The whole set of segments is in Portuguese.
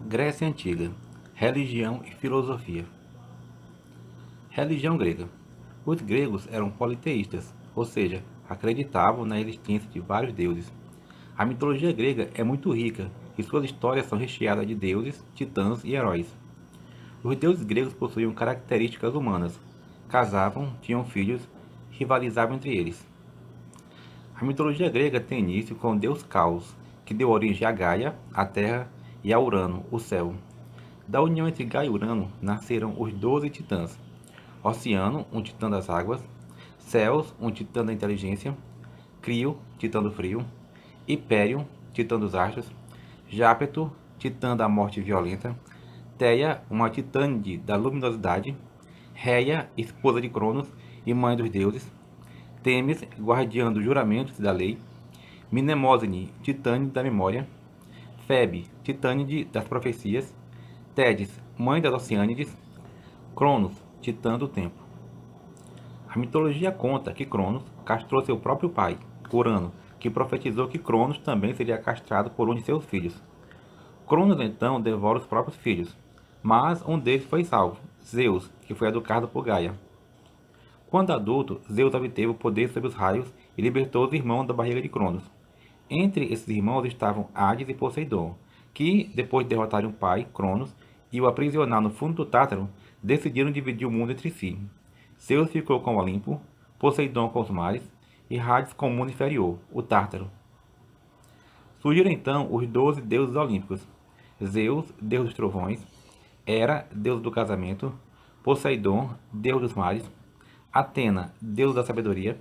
Grécia Antiga. Religião e filosofia. Religião grega. Os gregos eram politeístas, ou seja, acreditavam na existência de vários deuses. A mitologia grega é muito rica e suas histórias são recheadas de deuses, titãs e heróis. Os deuses gregos possuíam características humanas. Casavam, tinham filhos, rivalizavam entre eles. A mitologia grega tem início com o deus Caos, que deu origem a Gaia, a Terra, e a Urano, o céu. Da união entre Gaia e Urano nasceram os 12 titãs: Oceano, um titã das águas; Ceos, um titã da inteligência; Crio, titã do frio; Hipérion, titã dos astros; Jápeto, titã da morte violenta; Teia, uma titânide da luminosidade; Reia, esposa de Cronos e mãe dos deuses; Temis, guardiã dos juramentos e da lei; Mnemosine, titânide da memória; Febe, titânide das profecias; Tétis, mãe das Oceânides; Cronos, titã do tempo. A mitologia conta que Cronos castrou seu próprio pai, Urano, que profetizou que Cronos também seria castrado por um de seus filhos. Cronos então devora os próprios filhos, mas um deles foi salvo, Zeus, que foi educado por Gaia. Quando adulto, Zeus obteve o poder sobre os raios e libertou os irmãos da barriga de Cronos. Entre esses irmãos estavam Hades e Poseidon, que, depois de derrotarem o pai, Cronos, e o aprisionar no fundo do Tártaro, decidiram dividir o mundo entre si. Zeus ficou com o Olimpo, Poseidon com os mares, e Hades com o mundo inferior, o Tártaro. Surgiram então os 12 deuses olímpicos: Zeus, deus dos trovões; Hera, deus do casamento; Poseidon, deus dos mares; Atena, deus da sabedoria;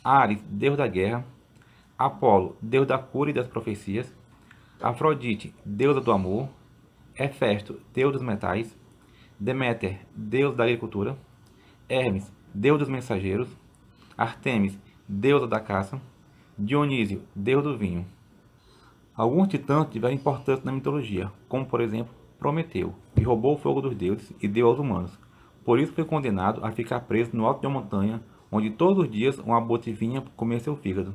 Ares, deus da guerra; Apolo, deus da cura e das profecias; Afrodite, deusa do amor; Hefesto, deus dos metais; Deméter, deus da agricultura; Hermes, deus dos mensageiros; Artemis, deusa da caça; Dionísio, deus do vinho. Alguns titãs tiveram importância na mitologia, como por exemplo Prometeu, que roubou o fogo dos deuses e deu aos humanos. Por isso foi condenado a ficar preso no alto de uma montanha, onde todos os dias um abutre vinha comer seu fígado.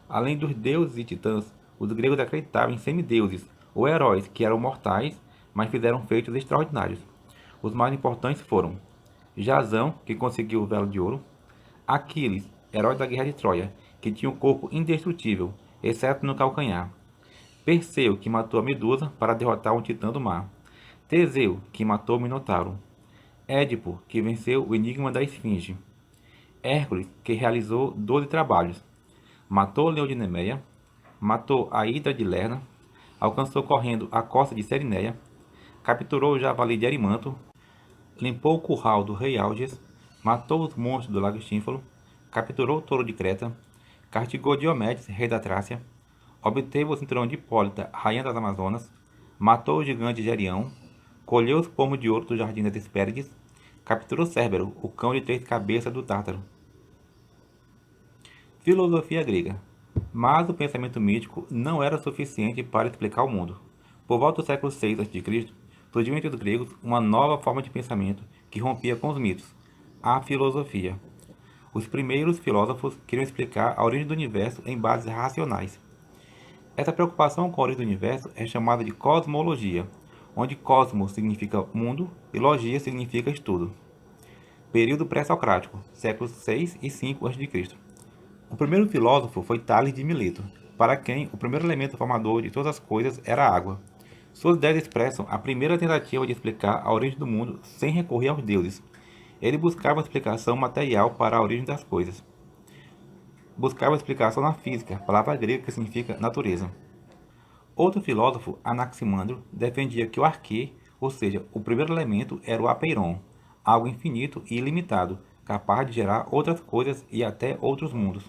Além dos deuses e titãs, os gregos acreditavam em semideuses, ou heróis, que eram mortais, mas fizeram feitos extraordinários. Os mais importantes foram Jasão, que conseguiu o velo de ouro; Aquiles, herói da guerra de Troia, que tinha um corpo indestrutível, exceto no calcanhar; Perseu, que matou a Medusa para derrotar um titã do mar; Teseu, que matou o Minotauro; Édipo, que venceu o enigma da Esfinge; Hércules, que realizou 12 trabalhos; matou o leão de Nemeia; matou a hidra de Lerna; alcançou correndo a costa de Serinéia; capturou o javali de Erimanto; limpou o curral do rei Alges; matou os monstros do lago Estínfalo; capturou o touro de Creta; castigou Diomedes, rei da Trácia; obteve o cinturão de Hipólita, rainha das Amazonas; matou o gigante Gerião; colheu os pomos de ouro do jardim das Hespérides; capturou Cérbero, o cão de 3 cabeças do Tártaro. Filosofia grega. Mas o pensamento mítico não era suficiente para explicar o mundo. Por volta do século VI a.C., surgiu entre os gregos uma nova forma de pensamento que rompia com os mitos: a filosofia. Os primeiros filósofos queriam explicar a origem do universo em bases racionais. Essa preocupação com a origem do universo é chamada de cosmologia, onde cosmos significa mundo e logia significa estudo. Período pré-socrático, séculos 6 e 5 a.C. O primeiro filósofo foi Tales de Mileto, para quem o primeiro elemento formador de todas as coisas era a água. Suas ideias expressam a primeira tentativa de explicar a origem do mundo sem recorrer aos deuses. Ele buscava uma explicação material para a origem das coisas. Buscava uma explicação na física, palavra grega que significa natureza. Outro filósofo, Anaximandro, defendia que o arquê, ou seja, o primeiro elemento, era o apeiron, algo infinito e ilimitado, capaz de gerar outras coisas e até outros mundos.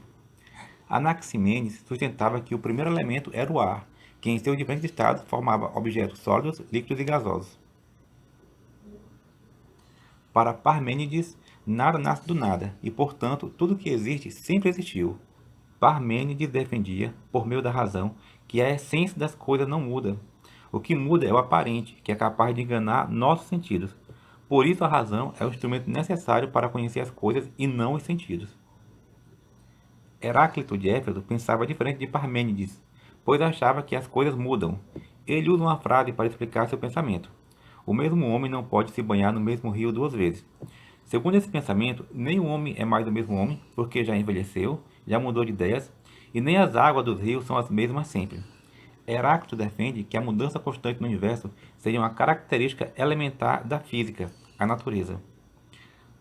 Anaximenes sustentava que o primeiro elemento era o ar, que em seus diferentes estados formava objetos sólidos, líquidos e gasosos. Para Parmênides, nada nasce do nada, e portanto tudo que existe sempre existiu. Parmênides defendia, por meio da razão, que a essência das coisas não muda. O que muda é o aparente, que é capaz de enganar nossos sentidos. Por isso a razão é o instrumento necessário para conhecer as coisas e não os sentidos. Heráclito de Éfeso pensava diferente de Parmênides, pois achava que as coisas mudam. Ele usa uma frase para explicar seu pensamento. O mesmo homem não pode se banhar no mesmo rio duas vezes. Segundo esse pensamento, nem o homem é mais o mesmo homem, porque já envelheceu, já mudou de ideias, e nem as águas dos rios são as mesmas sempre. Heráclito defende que a mudança constante no universo seria uma característica elementar da física, a natureza.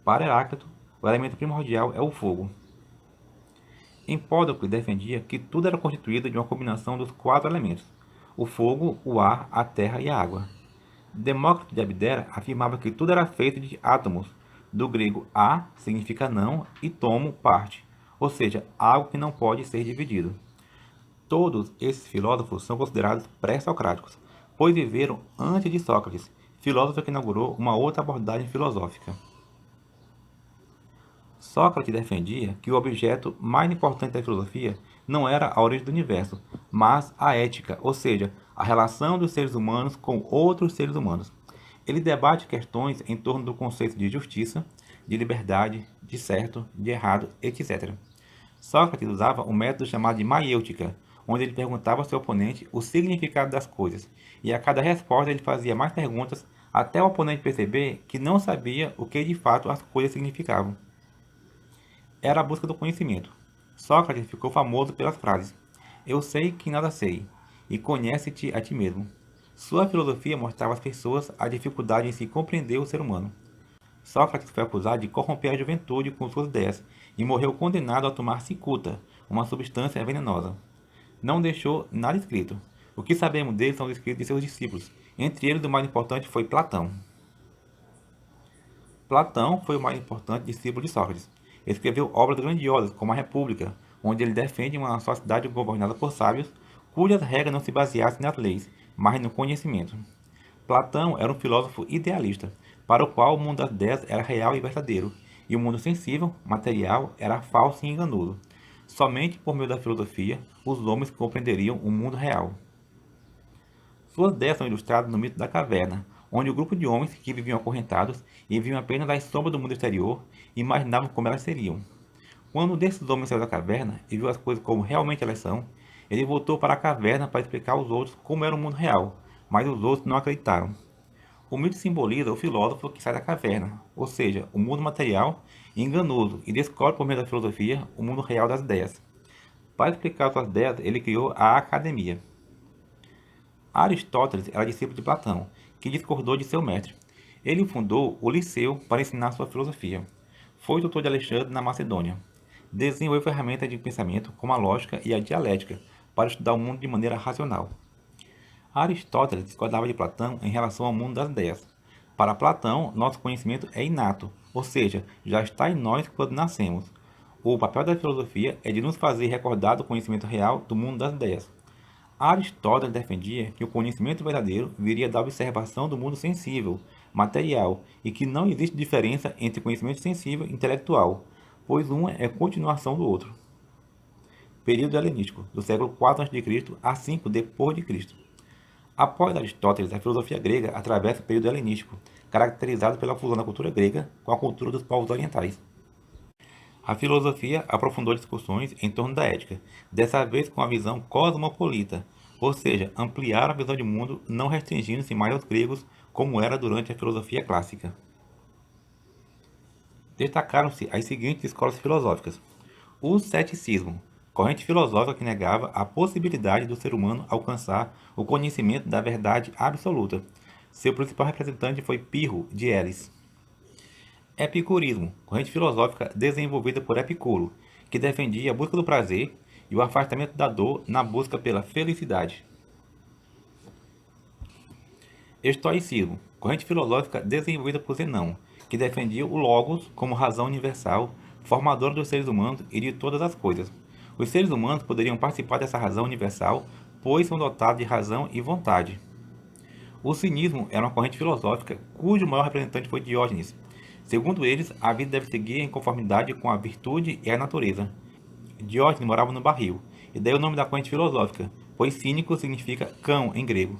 Para Heráclito, o elemento primordial é o fogo. Empédocles defendia que tudo era constituído de uma combinação dos quatro elementos: o fogo, o ar, a terra e a água. Demócrito de Abdera afirmava que tudo era feito de átomos, do grego a significa não e tomo parte, ou seja, algo que não pode ser dividido. Todos esses filósofos são considerados pré-socráticos, pois viveram antes de Sócrates, filósofo que inaugurou uma outra abordagem filosófica. Sócrates defendia que o objeto mais importante da filosofia não era a origem do universo, mas a ética, ou seja, a relação dos seres humanos com outros seres humanos. Ele debate questões em torno do conceito de justiça, de liberdade, de certo, de errado, etc. Sócrates usava um método chamado de maiêutica, onde ele perguntava ao seu oponente o significado das coisas, e a cada resposta ele fazia mais perguntas até o oponente perceber que não sabia o que de fato as coisas significavam. Era a busca do conhecimento. Sócrates ficou famoso pelas frases: "Eu sei que nada sei", e "conhece-te a ti mesmo". Sua filosofia mostrava às pessoas a dificuldade em se compreender o ser humano. Sócrates foi acusado de corromper a juventude com suas ideias e morreu condenado a tomar cicuta, uma substância venenosa. Não deixou nada escrito. O que sabemos dele são os escritos de seus discípulos. Entre eles, o mais importante foi Platão. Platão foi o mais importante discípulo de Sócrates. Escreveu obras grandiosas, como a República, onde ele defende uma sociedade governada por sábios, cujas regras não se baseassem nas leis, mas no conhecimento. Platão era um filósofo idealista, para o qual o mundo das ideias era real e verdadeiro, e o mundo sensível, material, era falso e enganoso. Somente por meio da filosofia, os homens compreenderiam o mundo real. Suas ideias são ilustradas no mito da caverna, onde o grupo de homens que viviam acorrentados e viam apenas as sombras do mundo exterior imaginavam como elas seriam. Quando um desses homens saiu da caverna e viu as coisas como realmente elas são, ele voltou para a caverna para explicar aos outros como era o mundo real, mas os outros não acreditaram. O mito simboliza o filósofo que sai da caverna, ou seja, o mundo material e enganoso, e descobre por meio da filosofia o mundo real das ideias. Para explicar suas ideias, ele criou a academia. Aristóteles era discípulo de Platão, que discordou de seu mestre. Ele fundou o Liceu para ensinar sua filosofia. Foi tutor de Alexandre na Macedônia. Desenvolveu ferramentas de pensamento como a lógica e a dialética para estudar o mundo de maneira racional. Aristóteles discordava de Platão em relação ao mundo das ideias. Para Platão, nosso conhecimento é inato, ou seja, já está em nós quando nascemos. O papel da filosofia é de nos fazer recordar do conhecimento real do mundo das ideias. Aristóteles defendia que o conhecimento verdadeiro viria da observação do mundo sensível, material, e que não existe diferença entre conhecimento sensível e intelectual, pois um é continuação do outro. Período helenístico, do século IV a.C. a 5 d.C. Após Aristóteles, a filosofia grega atravessa o período helenístico, caracterizado pela fusão da cultura grega com a cultura dos povos orientais. A filosofia aprofundou discussões em torno da ética, dessa vez com a visão cosmopolita, ou seja, ampliar a visão de mundo não restringindo-se mais aos gregos como era durante a filosofia clássica. Destacaram-se as seguintes escolas filosóficas: o ceticismo, corrente filosófica que negava a possibilidade do ser humano alcançar o conhecimento da verdade absoluta. Seu principal representante foi Pirro de Elis. Epicurismo, corrente filosófica desenvolvida por Epicuro, que defendia a busca do prazer e o afastamento da dor na busca pela felicidade. Estoicismo, corrente filosófica desenvolvida por Zenão, que defendia o Logos como razão universal, formadora dos seres humanos e de todas as coisas. Os seres humanos poderiam participar dessa razão universal, pois são dotados de razão e vontade. O cinismo era uma corrente filosófica cujo maior representante foi Diógenes. Segundo eles, a vida deve seguir em conformidade com a virtude e a natureza. Diógenes morava no barril, e daí o nome da corrente filosófica, pois cínico significa cão em grego.